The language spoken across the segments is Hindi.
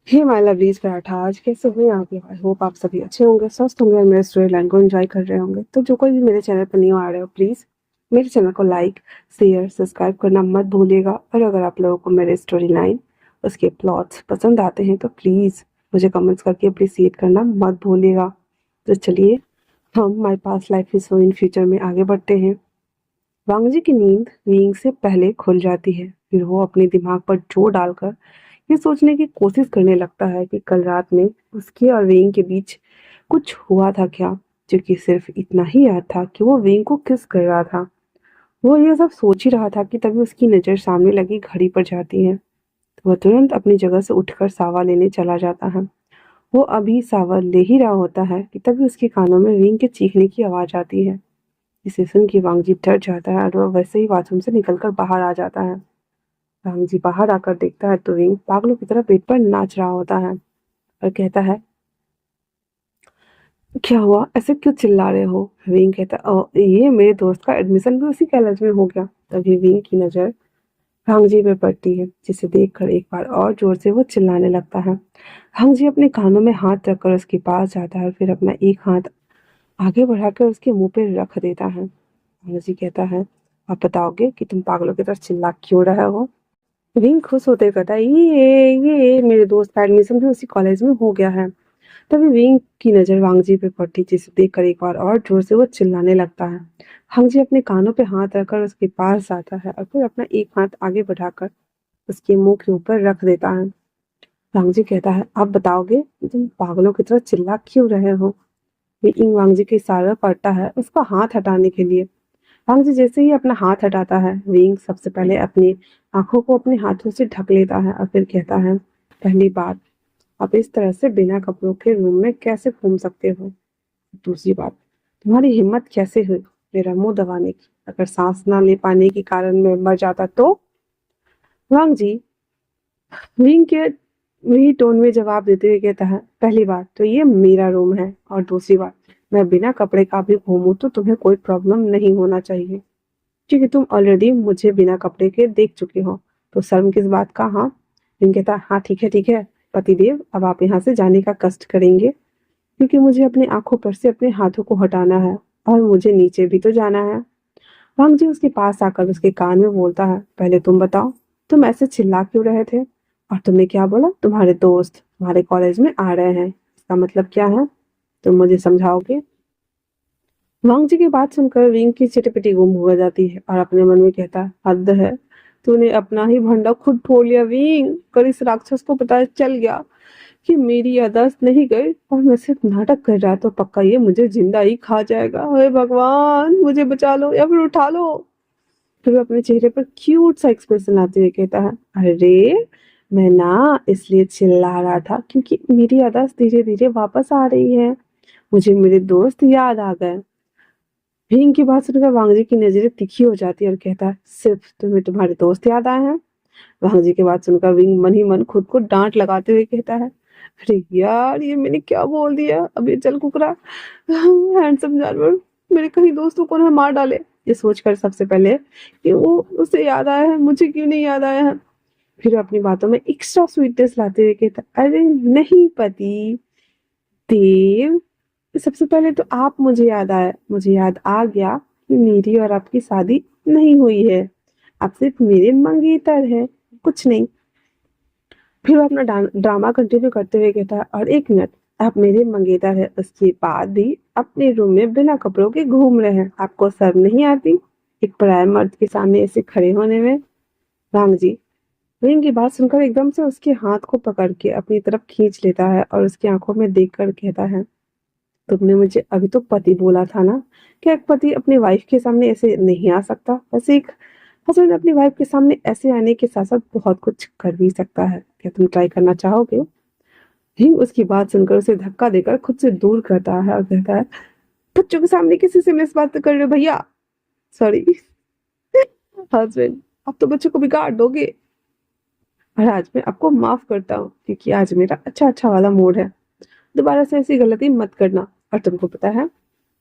हे माय लवलीज पराठा, आज कैसे हुए आप? आई होप आप सभी अच्छे होंगे, स्वस्थ होंगे और मेरे स्टोरी लाइन को एंजॉय कर रहे होंगे। तो जो कोई भी मेरे चैनल पर न्यू आ रहे हो, प्लीज़ मेरे चैनल को लाइक, शेयर, सब्सक्राइब करना मत भूलिएगा। और अगर आप लोगों को मेरे स्टोरी लाइन, उसके प्लॉट्स पसंद आते हैं तो प्लीज़ मुझे कमेंट्स करके अप्रिसिएट करना मत भूलिएगा। तो चलिए हम my past life is so in future में आगे बढ़ते हैं। वांगजी की नींद वीइंग से पहले खुल जाती है। फिर वो अपने दिमाग पर जोर डालकर ये सोचने की कोशिश करने लगता है कि कल रात में उसके और वेइंग के बीच कुछ हुआ था क्या, जो कि सिर्फ इतना ही याद था कि वो वेइंग को किस कर रहा था। वो ये सब सोच ही रहा था कि तभी उसकी नज़र सामने लगी घड़ी पर जाती है। तो वह तुरंत अपनी जगह से उठकर सावा लेने चला जाता है। वो अभी सावा ले ही रहा होता है कि तभी उसके कानों में वेइंग के चीखने की आवाज़ आती है। इसे सुन के वांगजी डर जाता है और वह वैसे ही बाथरूम से निकलकर बाहर आ जाता है। वांगजी बाहर आकर देखता है तो विंग पागलों की तरह बेड पर नाच रहा होता है और कहता है, क्या हुआ, ऐसे क्यों चिल्ला रहे हो? विंग कहता है, "ओ, ये मेरे दोस्त का एडमिशन भी उसी कॉलेज में हो गया।" तभी विंग की नज़र वांगजी पे पड़ती है, जिसे देखकर एक बार और जोर से वो चिल्लाने लगता है। वांगजी अपने कानों में हाथ रखकर उसके पास जाता है और फिर अपना एक हाथ आगे बढ़ाकर उसके मुंह पे रख देता है। वांगजी कहता है, आप बताओगे कि तुम पागलों की तरह चिल्ला क्यों रहे हो? विंग खुश होते कहता है, ये मेरे दोस्त का एडमिशन भी उसी कॉलेज में हो गया है। तभी विंग की नजर वांगजी पे पड़ती, जिसे देखकर एक बार और जोर से वो चिल्लाने लगता है। वांगजी अपने कानों पे हाथ रखकर उसके पास जाता है और फिर अपना एक हाथ आगे बढ़ाकर उसके मुंह के ऊपर रख देता है। वांगजी कहता है, आप बताओगे कि तुम पागलों की तरह चिल्ला क्यों रहे हो? विंग वांगजी के इशारा करता है उसका हाथ हटाने के लिए। वांगजी जैसे ही अपना हाथ हटाता है, विंग सबसे पहले अपनी आंखों को अपने हाथों से ढक लेता है और फिर कहता है, पहली बात, आप इस तरह से बिना कपड़ों के रूम में कैसे घूम सकते हो? दूसरी बात, तुम्हारी हिम्मत कैसे हुई मेरा मुंह दबाने की? अगर सांस ना ले पाने के कारण मैं मर जाता तो? वांगजी विंग के वही टोन में जवाब देते हुए कहता है, पहली बात तो ये मेरा रूम है और दूसरी बात, मैं बिना कपड़े का भी घूमूं तो तुम्हें कोई प्रॉब्लम नहीं होना चाहिए, क्योंकि तुम ऑलरेडी मुझे बिना कपड़े के देख चुके हो। तो शर्म किस बात का? हाँ। विंग कहता, हाँ ठीक है ठीक है पतिदेव, अब आप यहाँ से जाने का कष्ट करेंगे, क्योंकि मुझे अपनी आंखों पर से अपने हाथों को हटाना है और मुझे नीचे भी तो जाना है। वांग जी उसके पास आकर उसके कान में बोलता है, पहले तुम बताओ, तुम ऐसे चिल्ला क्यों रहे थे? और तुमने क्या बोला? तुम्हारे दोस्त तुम्हारे कॉलेज में आ रहे हैं, इसका मतलब क्या है? तुम मुझे समझाओगे? वांग जी की बात सुनकर विंग की चिटपिटी गुम हो जाती है और अपने मन में कहता है, हद है, तूने अपना ही भंडा खुद फोड़ लिया विंग। कर इस राक्षस को पता चल गया कि मेरी याददाश्त नहीं गई और मैं सिर्फ नाटक कर रहा तो पक्का ये मुझे जिंदा ही खा जाएगा। हे भगवान, मुझे बचा लो या फिर उठा लो। फिर वो अपने चेहरे पर क्यूट सा एक्सप्रेशन आते हुए कहता है, अरे मैं ना इसलिए चिल्ला रहा था क्योंकि मेरी याददाश्त धीरे धीरे वापस आ रही है, मुझे मेरे दोस्त याद आ गए। भीम की बात सुनकर वांगजी की नजरें तीखी हो जाती है और कहता है, सिर्फ तुम्हें तुम्हारे दोस्त याद आए हैं? वांगजी की बात सुनकर विंग मन ही मन खुद को डांट लगाते हुए कहता है, अरे यार ये मैंने क्या बोल दिया, अभी चल कुकरा हैंडसम जानवर मेरे कहीं दोस्तों को ना मार डाले। ये सोचकर सबसे पहले कि वो उसे याद आया है, मुझे क्यों नहीं याद आया है। फिर अपनी बातों में एक्स्ट्रा स्वीटनेस लाते हुए कहता, अरे नहीं पति देव, सबसे पहले तो आप मुझे याद आया, मुझे याद आ गया कि मेरी और आपकी शादी नहीं हुई है, आप सिर्फ मेरे मंगेतर हैं, कुछ नहीं। फिर वो अपना ड्रामा कंटिन्यू करते हुए कहता है, और एक मिनट, आप मेरे मंगेतर है उसके बाद भी अपने रूम में बिना कपड़ों के घूम रहे हैं, आपको शर्म नहीं आती एक पराये मर्द के सामने ऐसे खड़े होने में? रांग जी विंग की बात सुनकर एकदम से उसके हाथ को पकड़ के अपनी तरफ खींच लेता है और उसकी आंखों में देखकर कहता है, तुमने मुझे अभी तो पति बोला था ना? क्या एक पति अपनी वाइफ के सामने ऐसे नहीं आ सकता? वैसे एक हस्बैंड अपनी वाइफ के सामने ऐसे आने के साथ साथ बहुत कुछ कर भी सकता है। क्या तुम ट्राई करना चाहोगे? हिंग उसकी बात सुनकर उसे धक्का देकर खुद से दूर करता है और कहता है, बच्चों के सामने किसी से मिस बात कर रहे हो भैया? सॉरी हस्बैंड, आप तो बच्चों को बिगाड़ दोगे। और आज मैं आपको माफ करता हूँ क्योंकि आज मेरा अच्छा अच्छा वाला मूड है। दोबारा से ऐसी गलती मत करना। और तुमको पता है,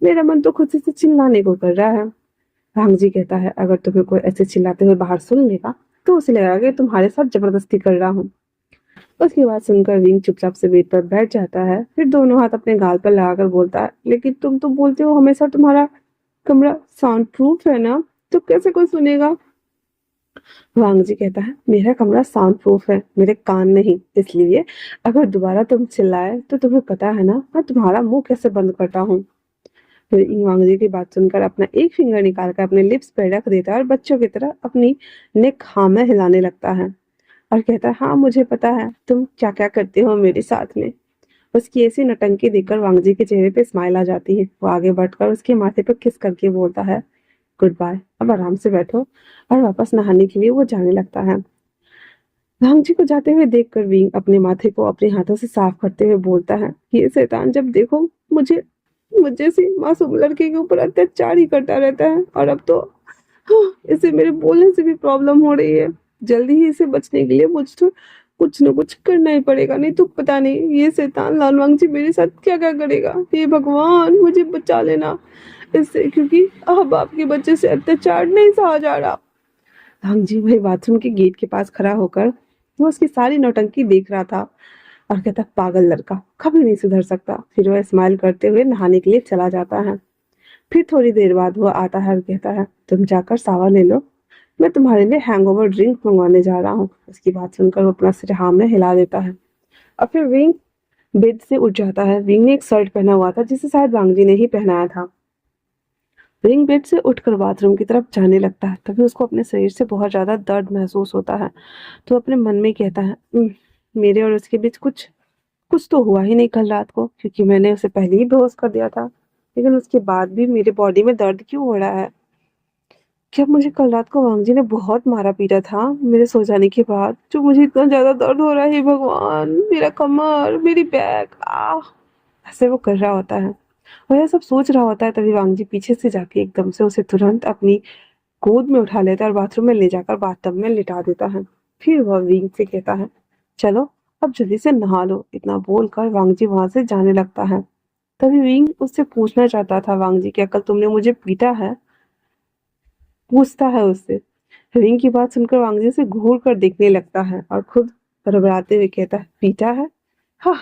मेरा मन तो खुद से चिल्लाने को कर रहा है। राम जी कहता है, अगर तुम्हें कोई ऐसे चिल्लाते हुए बाहर सुन लेगा तो उसे लगेगा कि तुम्हारे साथ जबरदस्ती कर रहा हूँ। उसकी बात सुनकर विंग चुपचाप से बेड पर बैठ जाता है, फिर दोनों हाथ अपने गाल पर लगाकर बोलता है, लेकिन तुम तो बोलते हो हमेशा तुम्हारा कमरा साउंड प्रूफ है ना, तो कैसे कोई सुनेगा? वांग जी कहता है, मेरा कमरा साउंड प्रूफ है, मेरे कान नहीं, इसलिए अगर दोबारा तुम चिल्लाए तो तुम्हें पता है ना मैं तुम्हारा मुंह कैसे बंद करता हूँ। फिर वांग जी की बात सुनकर अपना एक फिंगर निकाल कर अपने लिप्स पे रख देता है और बच्चों की तरह अपनी नेक हाँ में हिलाने लगता है और कहता है, हाँ मुझे पता है तुम क्या क्या करते हो मेरे साथ में। उसकी ऐसी नटंकी देखकर वांग जी के चेहरे पे स्माइल आ जाती है। वो आगे बढ़कर उसके माथे पर किस करके बोलता है, गुड बाय, अब आराम से बैठो, और वापस नहाने के लिए वो जाने लगता है। वांग जी को जाते हुए देखकर विंग अपने माथे को अपने हाथों से साफ करते हुए बोलता है, ये शैतान जब देखो मुझे मुझे सी मासूम लड़के के ऊपर अत्याचार ही करता रहता है, और अब तो इसे मेरे बोलने से भी प्रॉब्लम हो रही है। जल्दी ही इसे बचने के लिए मुझ तो कुछ न कुछ करना ही पड़ेगा, नहीं तो पता नहीं ये शैतान लालवांग जी मेरे साथ क्या क्या करेगा। हे भगवान मुझे बचा लेना इससे, क्योंकि अब आपके बच्चे से अत्याचार नहीं सहा जा रहा। वांग जी वही बाथरूम के गेट के पास खड़ा होकर वो उसकी सारी नौटंकी देख रहा था और कहता, पागल लड़का कभी नहीं सुधर सकता। फिर वह स्माइल करते हुए नहाने के लिए चला जाता है। फिर थोड़ी देर बाद वो आता है और कहता है, तुम जाकर सावा ले लो, मैं तुम्हारे लिए हैंगओवर ड्रिंक मंगवाने जा रहा हूँ। उसकी बात सुनकर वो अपना सिर हाँ में हिला देता है और फिर विंग बेड से उठ जाता है। विंग ने एक शर्ट पहना हुआ था जिसे शायद वांग जी ने ही पहनाया था। विंग बेड से उठकर बाथरूम की तरफ जाने लगता है। तभी उसको अपने शरीर से बहुत ज्यादा दर्द महसूस होता है, तो अपने मन में कहता है, मेरे और उसके बीच कुछ कुछ तो हुआ ही नहीं कल रात को, क्योंकि मैंने उसे पहले ही बेहोश कर दिया था, लेकिन उसके बाद भी मेरे बॉडी में दर्द क्यों हो रहा है? क्या मुझे कल रात को वांग जी ने बहुत मारा पीटा था मेरे सो जाने के बाद, जो मुझे इतना ज्यादा दर्द हो रहा है? हे भगवान, मेरा कमर, मेरी बैक, ऐसे वो कर रहा होता है और यह सब सोच रहा होता है। तभी वांग जी पीछे से जाके एकदम से उसे तुरंत अपनी गोद में उठा लेता है और बाथरूम में ले जाकर बाथटब में लिटा देता है। फिर वह विंग से कहता है, चलो अब जल्दी से नहा लो। इतना बोलकर वांग जी वहां से जाने लगता है। तभी विंग उससे पूछना चाहता था, वांग जी क्या कल तुमने मुझे पीटा है? पूछता है उससे। विंग की बात सुनकर वांग जी से घूर कर देखने लगता है और खुद घबराते हुए कहता है, पीटा है? हाँ।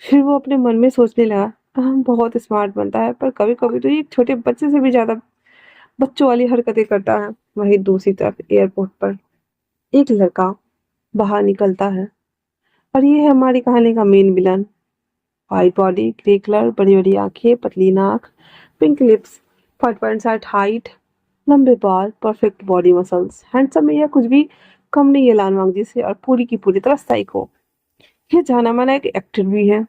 फिर वो अपने मन में सोचने लगा, बहुत स्मार्ट बनता है, पर कभी कभी तो ये एक छोटे बच्चे से भी ज्यादा बच्चों वाली हरकतें करता है। वहीं दूसरी तरफ एयरपोर्ट पर एक लड़का बाहर निकलता है और ये है हमारी कहानी का main villain. White body, grey colour, बड़ी बड़ी आंखें, पतली नाक, पिंक लिप्स, 5.7 हाइट, लंबे बाल, परफेक्ट बॉडी मसल्स, हैंडसम है या कुछ भी कम नहीं है लानवांग जी से, और पूरी की पूरी तरह साइको। ये जाना माना एक एक्टर भी है।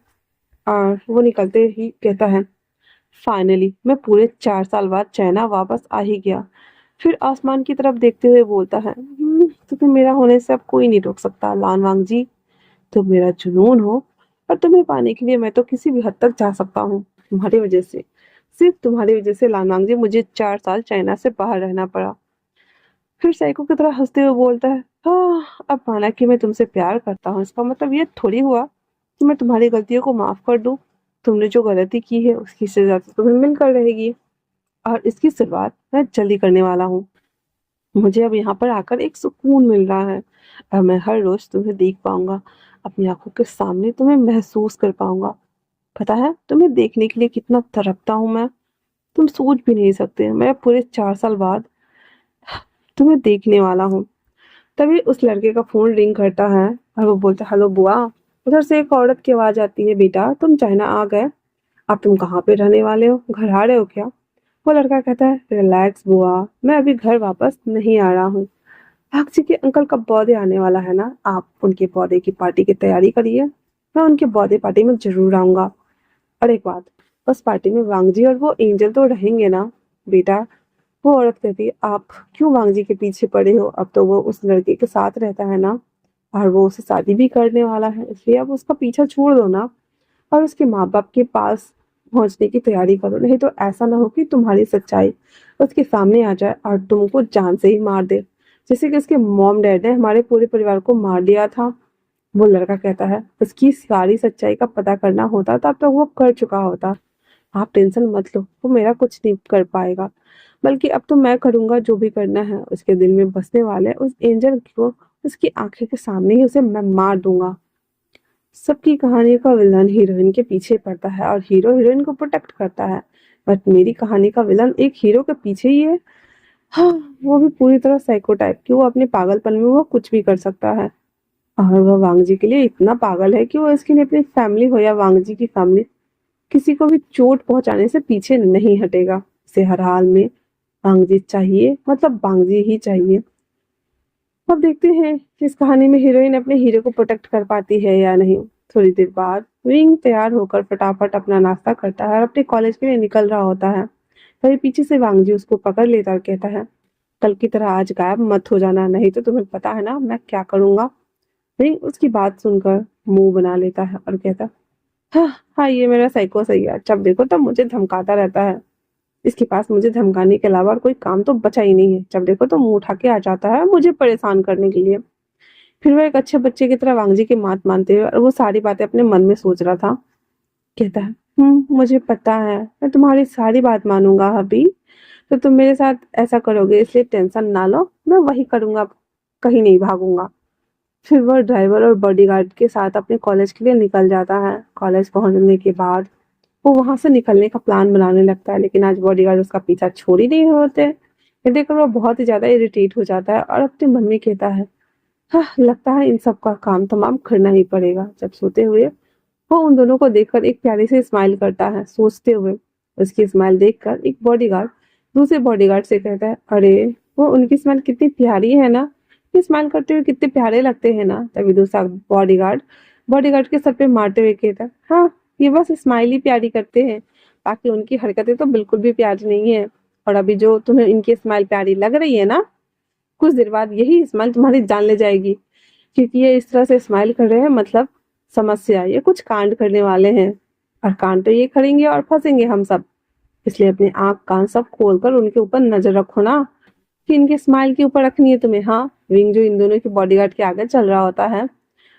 और वो निकलते ही कहता है, फाइनली मैं पूरे 4 साल बाद चाइना वापस आ ही गया। फिर आसमान की तरफ देखते हुए बोलता है, तुम्हें मेरा होने से अब कोई नहीं रोक सकता लानवांग जी। तुम मेरा जुनून हो और तुम्हें पाने के लिए मैं तो किसी भी हद तक जा सकता हूँ। तुम्हारी वजह से, सिर्फ तुम्हारी वजह से लानवांग जी, मुझे 4 साल चाइना से बाहर रहना पड़ा। फिर साइको की तरह हंसते हुए बोलता है, हाँ अब माना कि मैं तुमसे प्यार करता हूँ, इसका मतलब ये थोड़ी हुआ कि मैं तुम्हारी गलतियों को माफ कर दूं। तुमने जो गलती की है उसकी सजा तो तुम्हें मिलकर रहेगी, और इसकी शुरुआत मैं जल्दी करने वाला हूँ। मुझे अब यहाँ पर आकर एक सुकून मिल रहा है और मैं हर रोज तुम्हें देख पाऊंगा, अपनी आंखों के सामने तुम्हें महसूस कर पाऊंगा। पता है तुम्हें देखने के लिए कितना तड़पता हूँ मैं, तुम सोच भी नहीं सकते। मैं पूरे 4 साल बाद तुम्हें देखने वाला हूँ। तभी उस लड़के का फोन रिंग करता है और वो बोलता है, हेलो बुआ। उधर से एक औरत की आवाज आती है, बेटा तुम चाइना आ गए, अब तुम कहाँ पे रहने वाले हो, घर आ रहे हो क्या? वो लड़का कहता है, रिलैक्स बुआ, मैं अभी घर वापस नहीं आ रहा हूँ। साक्षी के अंकल का बर्थडे आने वाला है ना, आप उनके बर्थडे की पार्टी की तैयारी करिए, मैं उनके बर्थडे पार्टी में जरूर आऊंगा। और एक बात, उस पार्टी में वांग जी और वो एंजल तो रहेंगे ना बेटा? वो औरत कहती है, आप क्यों वांग जी के पीछे पड़े हो, अब तो वो उस लड़के के साथ रहता है ना, और वो उसे शादी भी करने वाला है, इसलिए अब उसका पीछा छोड़ दो ना और उसके माँ बाप के पास पहुंचने की तैयारी करो। नहीं तो ऐसा ना हो कि तुम्हारी सच्चाई उसके सामने आ जाए और तुमको जान से ही मार दे, जैसे कि उसके मॉम डैड ने हमारे पूरे परिवार को मार दिया था। वो लड़का कहता है, उसकी सारी सच्चाई का पता करना होता तब तक वो कर चुका होता, आप टेंशन मत लो, वो मेरा कुछ नहीं कर पाएगा, बल्कि अब तो मैं करूँगा जो भी करना है। उसके दिल में बसने वाले उस एंजल को उसकी आँखें के सामने ही उसे मैं मार दूँगा। सबकी कहानी का विलन हीरोइन के पीछे पड़ता है और हीरो हीरोइन को प्रोटेक्ट करता है। बट मेरी कहानी का विलन एक हीरो के पीछे ही है। हाँ, वो भी पूरी तरह साइको टाइप कि वो अपने पागलपन में वो कुछ भी कर सकता है। और वह वांगजी के लिए इतना पागल है कि वो इसके लिए अपनी फैमिली हो या वांगजी की फैमिली, किसी को भी चोट पहुंचाने से पीछे नहीं हटेगा। इसे हर हाल में वांगजी चाहिए, मतलब वांगजी ही चाहिए। अब देखते हैं कि इस कहानी में हीरोइन अपने हीरो को प्रोटेक्ट कर पाती है या नहीं। थोड़ी देर बाद विंग तैयार होकर फटाफट अपना नाश्ता करता है और अपने कॉलेज के लिए निकल रहा होता है। तभी पीछे से वांगजी उसको पकड़ लेता और कहता है, कल की तरह आज गायब मत हो जाना, नहीं तो तुम्हें पता है ना मैं क्या करूंगा। विंग उसकी बात सुनकर मुंह बना लेता है और कहता, हाँ हाँ, ये मेरा साइको सही है, जब देखो तब मुझे धमकाता रहता है। इसके पास मुझे धमकाने के अलावा और कोई काम तो बचा ही नहीं है, जब देखो तो मुंह उठा के आ जाता है मुझे परेशान करने के लिए। फिर वह एक अच्छे बच्चे की तरह वांगजी की बात मानते हुए और वो सारी बातें अपने मन में सोच रहा था, कहता है, मुझे पता है मैं तुम्हारी सारी बात मानूंगा अभी, तो तुम मेरे साथ ऐसा करोगे, इसलिए टेंशन ना लो, मैं वही करूंगा, कहीं नहीं भागूंगा। फिर वह ड्राइवर और बॉडीगार्ड के साथ अपने कॉलेज के लिए निकल जाता है। कॉलेज पहुंचने के बाद वो वहां से निकलने का प्लान बनाने लगता है, लेकिन आज बॉडीगार्ड उसका पीछा छोड़ ही नहीं होते। ये देखकर वो बहुत ही ज्यादा इरिटेट हो जाता है और अपने मन में कहता है, हाँ लगता है इन सब का काम तमाम करना ही पड़ेगा। जब सोते हुए वो उन दोनों को देखकर एक प्यारी सी स्माइल करता है, सोचते हुए उसकी स्माइल देखकर एक बॉडीगार्ड दूसरे बॉडीगार्ड से कहता है, अरे वो उनकी स्माइल कितनी प्यारी है ना, ये स्माइल करते हुए कितने प्यारे लगते हैं ना। तभी दूसरा बॉडीगार्ड बॉडीगार्ड के सर पे मारते हुए कहता है, हाँ ये बस स्माइल ही प्यारी करते हैं, बाकी उनकी हरकतें तो बिल्कुल भी प्यारी नहीं है। और अभी जो तुम्हें इनकी स्माइल प्यारी लग रही है ना, कुछ देर बाद यही स्माइल तुम्हारी जान ले जाएगी, क्योंकि ये इस तरह से स्माइल कर रहे हैं, मतलब समस्या, ये कुछ कांड करने वाले हैं, और कांड तो ये करेंगे और फंसेंगे हम सब। इसलिए अपने आंख कान सब खोलकर उनके ऊपर नजर रखो ना, कि इनके स्माइल के ऊपर रखनी है तुम्हें। हाँ, विंग जो इन दोनों के बॉडीगार्ड के आगे चल रहा होता है,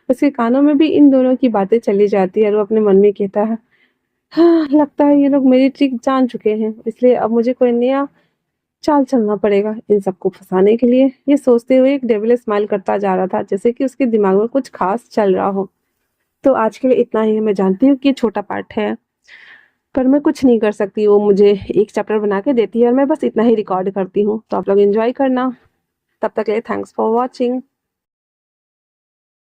उसके कानों में भी इन दोनों की बातें चली जाती है और वो अपने मन में कहता है, हाँ लगता है ये लोग मेरी ट्रिक जान चुके हैं, इसलिए अब मुझे कोई नया चाल चलना पड़ेगा इन सबको फंसाने के लिए। ये सोचते हुए एक डेविल स्माइल करता जा रहा था, जैसे कि उसके दिमाग में कुछ खास चल रहा हो। तो आज के लिए इतना ही है। मैं जानती हूँ कि ये छोटा पार्ट है, पर मैं कुछ नहीं कर सकती, वो मुझे एक चैप्टर बना के देती है और मैं बस इतना ही रिकॉर्ड करती हूँ। तो आप लोग एंजॉय करना। तब तक के लिए थैंक्स फॉर वॉचिंग।